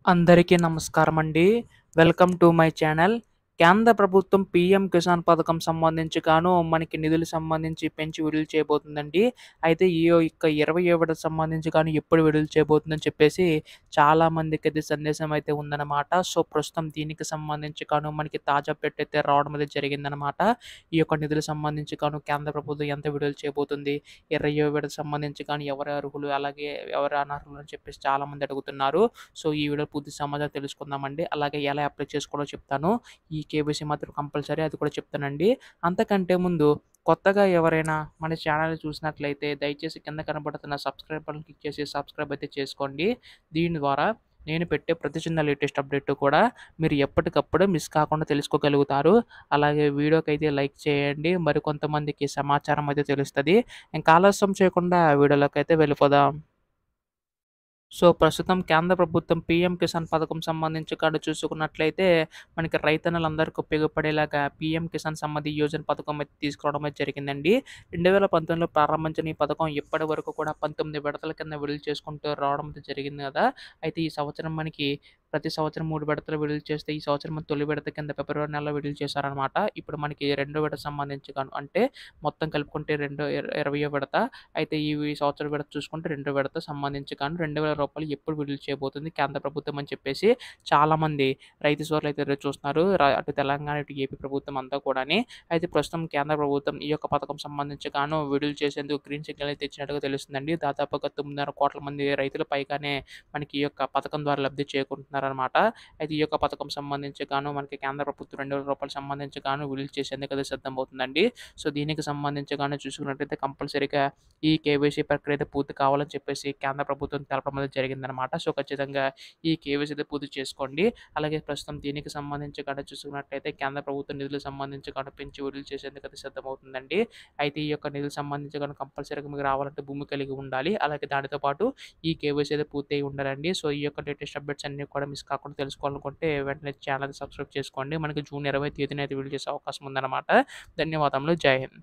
అందరికీ నమస్కారమండి. Welcome to my channel. కేంద్ర ప్రభుత్వం పీఎం కిసాన్ పథకం సంబంధించి మనకి నిధులు సంబంధించి పెంచి విడుదల చేయబోతుందండి. అయితే ఈ యొక్క 20వ విడత సంబంధించి ఎప్పుడు విడుదల చేయబోతుందని చెప్పేసి చాలామందికైతే సందేశం అయితే ఉందన్నమాట. సో, ప్రస్తుతం దీనికి సంబంధించి మనకి తాజా అప్డేట్ అయితే రావడం అయితే జరిగిందనమాట. ఈ యొక్క నిధులకు సంబంధించి కేంద్ర ప్రభుత్వం ఎంత విడుదల చేయబోతుంది, 20వ విడత సంబంధించి ఎవరు అర్హులు, అలాగే ఎవరు అనర్హులు అని చెప్పేసి చాలామంది అడుగుతున్నారు. సో, ఈ వీడియో పూర్తి సమాచారం తెలుసుకుందామండి. అలాగే ఎలా అప్లై చేసుకోవాలో చెప్తాను. ఈ కేవైసీ మాత్రం కంపల్సరీ అది కూడా చెప్తానండి. అంతకంటే ముందు కొత్తగా ఎవరైనా మన ఛానల్‌ని చూసినట్లయితే దయచేసి కింద కనబడుతున్న సబ్స్క్రైబ్ బటన్ క్లిక్ చేసి సబ్స్క్రైబ్ అయితే చేసుకోండి. దీని ద్వారా నేను పెట్టే ప్రతి చిన్న లేటెస్ట్ అప్డేట్ కూడా మీరు ఎప్పటికప్పుడు మిస్ కాకుండా తెలుసుకోగలుగుతారు. అలాగే వీడియోకైతే లైక్ చేయండి. మరికొంతమందికి సమాచారం అయితే తెలుస్తది. ఇంకా ఆలస్యం చేయకుండా వీడియోలోకైతే వెళ్ళిపోదాం. సో, ప్రస్తుతం కేంద్ర ప్రభుత్వం పీఎం కిసాన్ పథకం సంబంధించి చూసుకున్నట్లయితే మనకి రైతన్నలందరికీ ఉపయోగపడేలాగా పీఎం కిసాన్ సమ్మతి యోజన పథకం అయితే తీసుకురావడం అయితే జరిగిందండి. 2019లో ప్రారంభించిన ఈ పథకం ఇప్పటి వరకు కూడా 19 విడతల కింద విడుదల చేసుకుంటూ రావడం అయితే జరిగింది కదా! అయితే ఈ సంవత్సరం మనకి ప్రతి సంవత్సరం 3 విడతలు విడుదల చేస్తే ఈ సంవత్సరం తొలి విడత కింద ఫిబ్రవరి నెలలో విడుదల చేశారనమాట. ఇప్పుడు మనకి రెండో విడత సంబంధించి అంటే మొత్తం కలుపుకుంటే 20వ విడత. అయితే ఈ సంవత్సరం విడత చూసుకుంటే రెండో విడత సంబంధించి రూ. 2,000 ఎప్పుడు విడుదల చేయబోతుంది కేంద్ర ప్రభుత్వం అని చెప్పేసి చాలామంది రైతు సోదరులైతే ఎదురు చూస్తున్నారు. అటు తెలంగాణ, ఇటు ఏపీ ప్రభుత్వం అంతా కూడాని. అయితే ప్రస్తుతం కేంద్ర ప్రభుత్వం ఈ యొక్క పథకం సంబంధించి విడుదల చేసేందుకు గ్రీన్ సిగ్నల్ అయితే ఇచ్చినట్టుగా తెలుస్తుందండి. దాదాపుగా 9.5 కోట్ల మంది రైతుల పైగానే మనకి ఈ యొక్క పథకం ద్వారా లబ్ధి చేకూరుతున్నారనమాట. అయితే ఈ యొక్క పథకం సంబంధించి మనకి కేంద్ర ప్రభుత్వం రూ. 2,000 సంబంధించి విడుదల చేసేందుకు అయితే సిద్ధమవుతుందండి. సో, దీనికి సంబంధించి చూసుకున్నట్లయితే కంపల్సరీగా ఈ కేవైసీ ప్రక్రియ అయితే పూర్తి కావాలని చెప్పేసి కేంద్ర ప్రభుత్వం తెలపడం అనేది జరిగిందనమాట. సో, ఖచ్చితంగా ఈ కేవైసీ అయితే పూర్తి చేసుకోండి. అలాగే ప్రస్తుతం దీనికి సంబంధించి చూసుకున్నట్లయితే కేంద్ర ప్రభుత్వం నిధులకు సంబంధించి పెంచి విడుదల చేసేందుకు అయితే సిద్ధమవుతుందండి. అయితే ఈ యొక్క నిధులకు సంబంధించి కంపల్సరీగా మీకు రావాలంటే భూమి కలిగి ఉండాలి. అలాగే దానితో పాటు ఈ కేవైసీ అయితే పూర్తి అయ్యి ఉండాలండి. సో, ఈ యొక్క లేటెస్ట్ అప్డేట్స్ అన్నీ కూడా మిస్ కాకుండా తెలుసుకోవాలనుకుంటే వెంటనే ఛానెల్‌ని సబ్స్క్రైబ్ చేసుకోండి. మనకి జూన్ 20 తేదీన అయితే విడుదల చేసే అవకాశం ఉందన్నమాట. ధన్యవాదములు. జై హింద్.